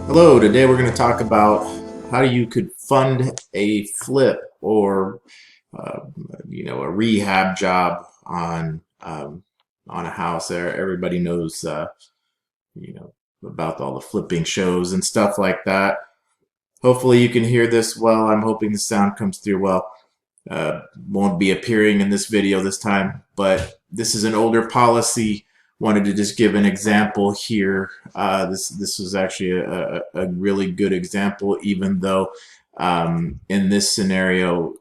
Hello, today we're going to talk about how you could fund a flip or uh, a rehab job on a house. Everybody knows you know about all the flipping shows and stuff like that. Hopefully you can hear this well. I'm hoping the sound comes through well. Won't be appearing in this video this time, but this is an older policy. Wanted to just give an example here. This was actually a really good example, even though in this scenario,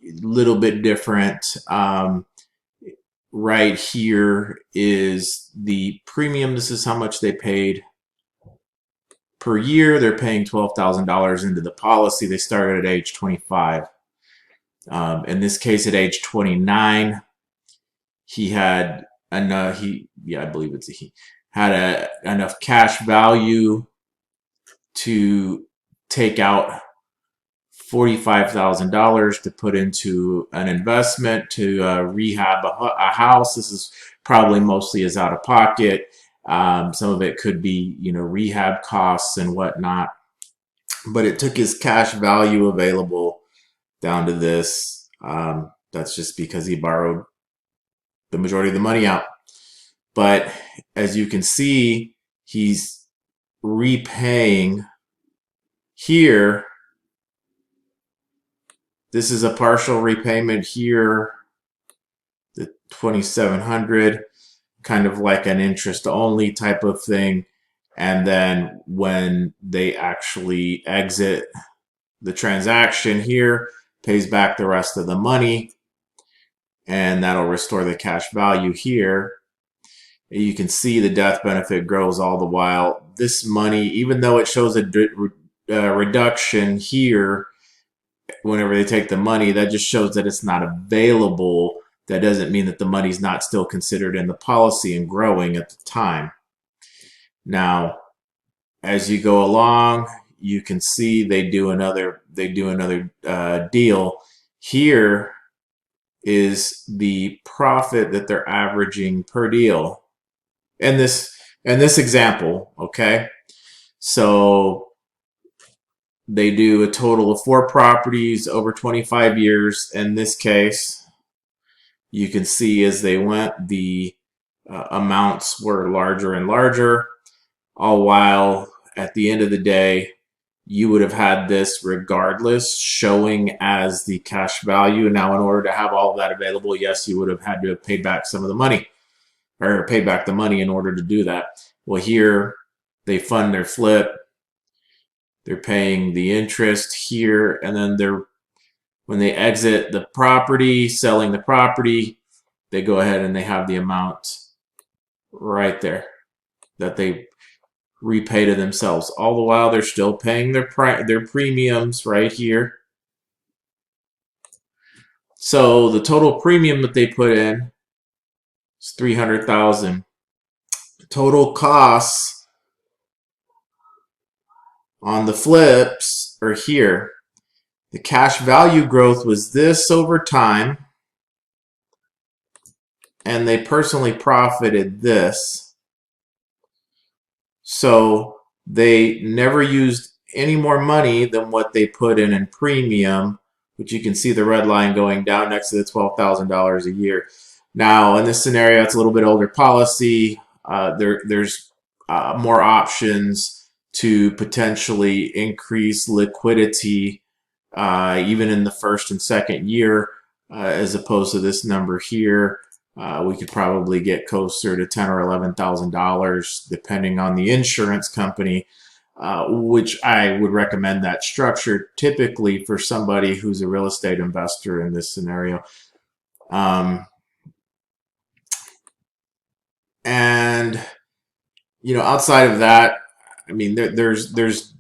a little bit different. Right here is the premium. This is how much they paid per year. They're paying $12,000 into the policy. They started at age 25. In this case, at age 29, he had enough. I believe it's a he, had enough cash value to take out $45,000 to put into an investment to rehab a house. This is probably mostly his out of pocket. Some of it could be, rehab costs and whatnot. But it took his cash value available down to this. That's just because he borrowed the majority of the money out. But as you can see, he's repaying here. This is a partial repayment here, the 2,700, kind of like an interest only type of thing. And then when they actually exit the transaction here, pays back the rest of the money, and that'll restore the cash value here. You can see the death benefit grows all the while. This money, even though it shows a reduction here, whenever they take the money, that just shows that it's not available. That doesn't mean that the money's not still considered in the policy and growing at the time. Now, as you go along, you can see they do another deal. Here is the profit that they're averaging per deal. In this example, okay? So they do a total of 4 properties over 25 years. In this case, you can see as they went, the amounts were larger and larger, all while at the end of the day, you would have had this regardless showing as the cash value. Now, in order to have all of that available, yes, you would have had to have paid back some of the money, or pay back the money in order to do that. Well, here they fund their flip. They're paying the interest here, and then when they exit the property, selling the property, they go ahead and they have the amount right there that they repay to themselves. All the while, they're still paying their premiums right here. So the total premium that they put in is $300,000. Total costs on the flips are here. The cash value growth was this over time, and they personally profited this. So they never used any more money than what they put in premium, which you can see the red line going down next to the $12,000 a year. Now, in this scenario, it's a little bit older policy. There's more options to potentially increase liquidity even in the first and second year, as opposed to this number here. We could probably get closer to $10,000 or $11,000 depending on the insurance company, which I would recommend that structure typically for somebody who's a real estate investor in this scenario. And outside of that, I mean, this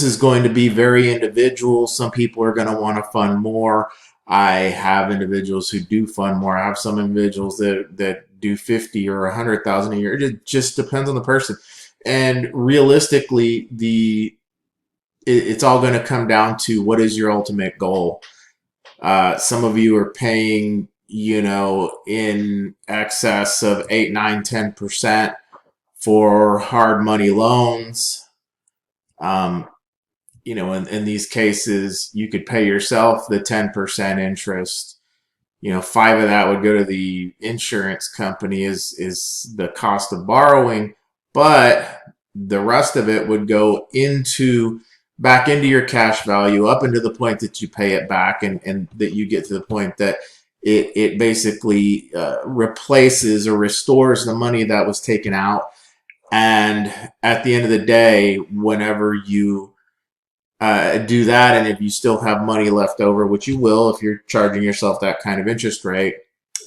is going to be very individual. Some people are going to want to fund more. I have individuals who do fund more. I have some individuals that do 50 or 100,000 a year. It just depends on the person. And realistically, it's all going to come down to what is your ultimate goal. Some of you are paying, in excess of 8, 9, 10% for hard money loans. Um, in these cases, you could pay yourself the 10% interest. 5 of that would go to the insurance company is the cost of borrowing, but the rest of it would go into back into your cash value up into the point that you pay it back, and that you get to the point that it basically replaces or restores the money that was taken out. And at the end of the day, whenever you do that, and if you still have money left over, which you will if you're charging yourself that kind of interest rate,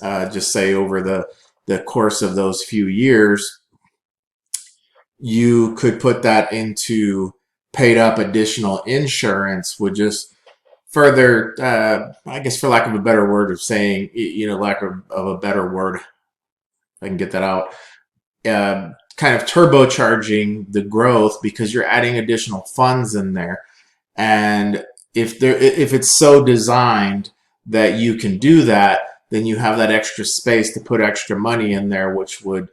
just say over the course of those few years, you could put that into paid up additional insurance, would just further, I guess, for lack of a better word of saying, lack of a better word, if I can get that out, kind of turbocharging the growth because you're adding additional funds in there. And if it's so designed that you can do that, then you have that extra space to put extra money in there, which would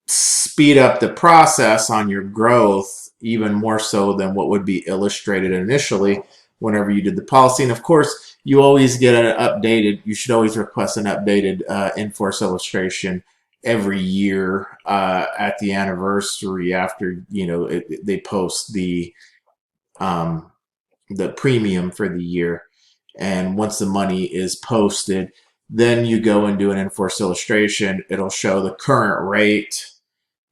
speed up the process on your growth even more so than what would be illustrated initially whenever you did the policy. And of course, you always get an updated, you should always request an updated in-force illustration every year at the anniversary after, they post the premium for the year. And once the money is posted, then you go and do an in-force illustration. It'll show the current rate,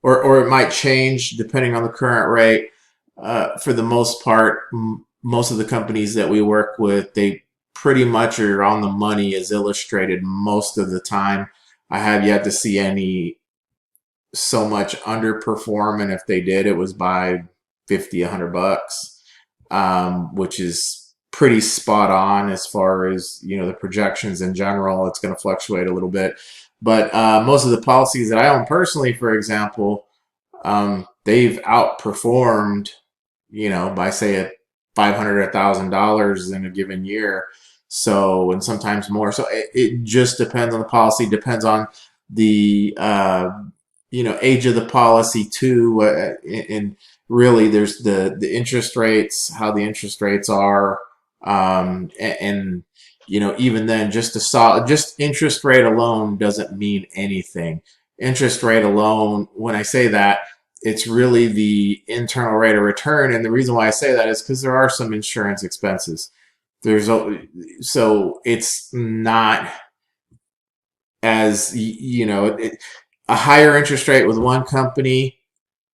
or it might change depending on the current rate. For the most part, most of the companies that we work with, they pretty much are on the money as illustrated most of the time. I have yet to see any so much underperform, and if they did, it was by 50, $100, which is pretty spot on as far as the projections in general. It's going to fluctuate a little bit, but most of the policies that I own personally, for example, they've outperformed, by say $500 or $1,000 in a given year. So, and sometimes more. So it just depends on the policy, depends on the age of the policy too, and really there's the interest rates, how the interest rates are, and even then, just interest rate alone doesn't mean anything. Interest rate alone, when I say that, it's really the internal rate of return, and the reason why I say that is because there are some insurance expenses. So it's not as a higher interest rate with one company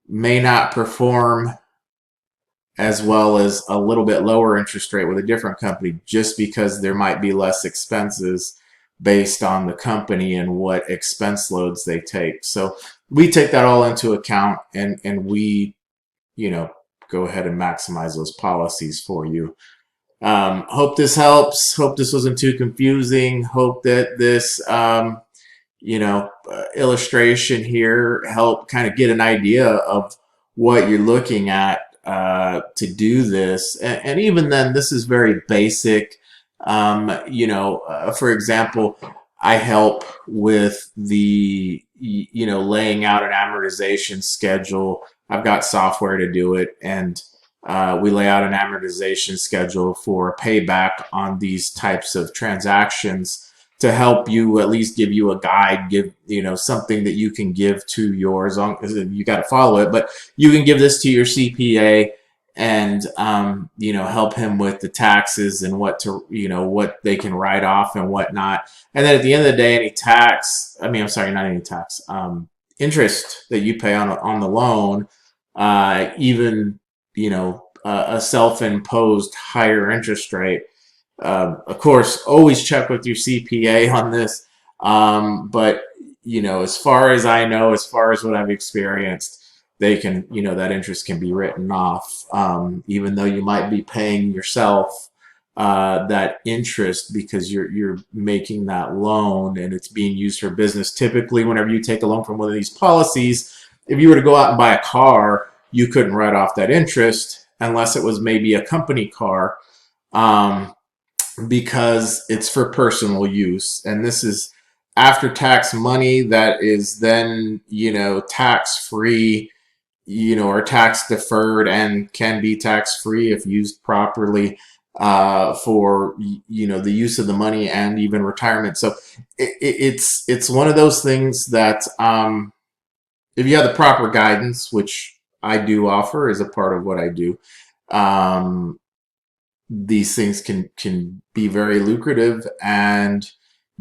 may not perform as well as a little bit lower interest rate with a different company, just because there might be less expenses based on the company and what expense loads they take. So we take that all into account, and we go ahead and maximize those policies for you. Hope this helps. Hope this wasn't too confusing. Hope that this illustration here help kind of get an idea of what you're looking at to do this. And even then, this is very basic. For example, I help with the laying out an amortization schedule. I've got software to do it, and we lay out an amortization schedule for payback on these types of transactions to help you, at least give you a guide, give something that you can give to yours. You got to follow it, but you can give this to your CPA and help him with the taxes and what they can write off and whatnot. And then at the end of the day, interest that you pay on the loan, even a self-imposed higher interest rate. Of course, always check with your CPA on this. But as far as I know, as far as what I've experienced, they can, that interest can be written off, even though you might be paying yourself that interest because you're making that loan and it's being used for business. Typically, whenever you take a loan from one of these policies, if you were to go out and buy a car, you couldn't write off that interest unless it was maybe a company car. Because it's for personal use, and this is after tax money that is then tax free are tax deferred and can be tax free if used properly for the use of the money and even retirement. So it's one of those things that if you have the proper guidance, which I do offer as a part of what I do, um, these things can be very lucrative and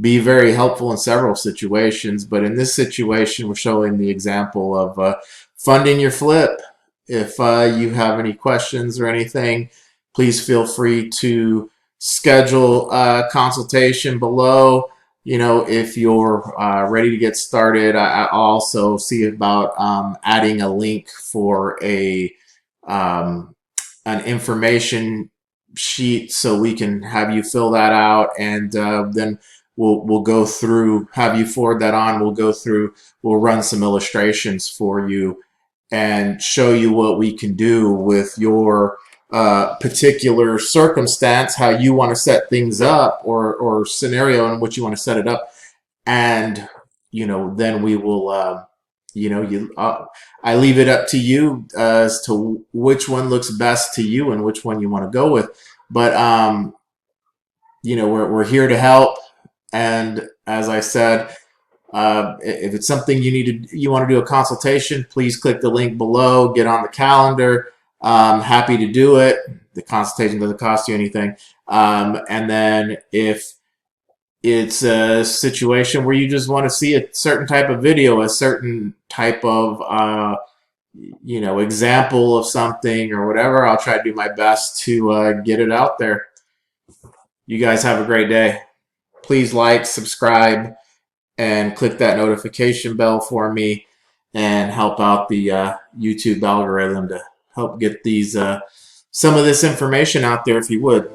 be very helpful in several situations. But in this situation, we're showing the example of funding your flip. If you have any questions or anything, please feel free to schedule a consultation below. If you're ready to get started, I also see about adding a link for um, an information sheet so we can have you fill that out, and then we'll go through, have you forward that on. We'll go through, we'll run some illustrations for you and show you what we can do with your particular circumstance, how you want to set things up, or scenario in which you want to set it up. And then we will I leave it up to you as to which one looks best to you and which one you want to go with. But we're here to help. And as I said, if it's something you want to do a consultation, please click the link below, get on the calendar. Happy to do it. The consultation doesn't cost you anything. And then if it's a situation where you just want to see a certain type of video, a certain type of example of something or whatever, I'll try to do my best to get it out there. You guys have a great day. Please like, subscribe, and click that notification bell for me, and help out the YouTube algorithm to help get these some of this information out there if you would.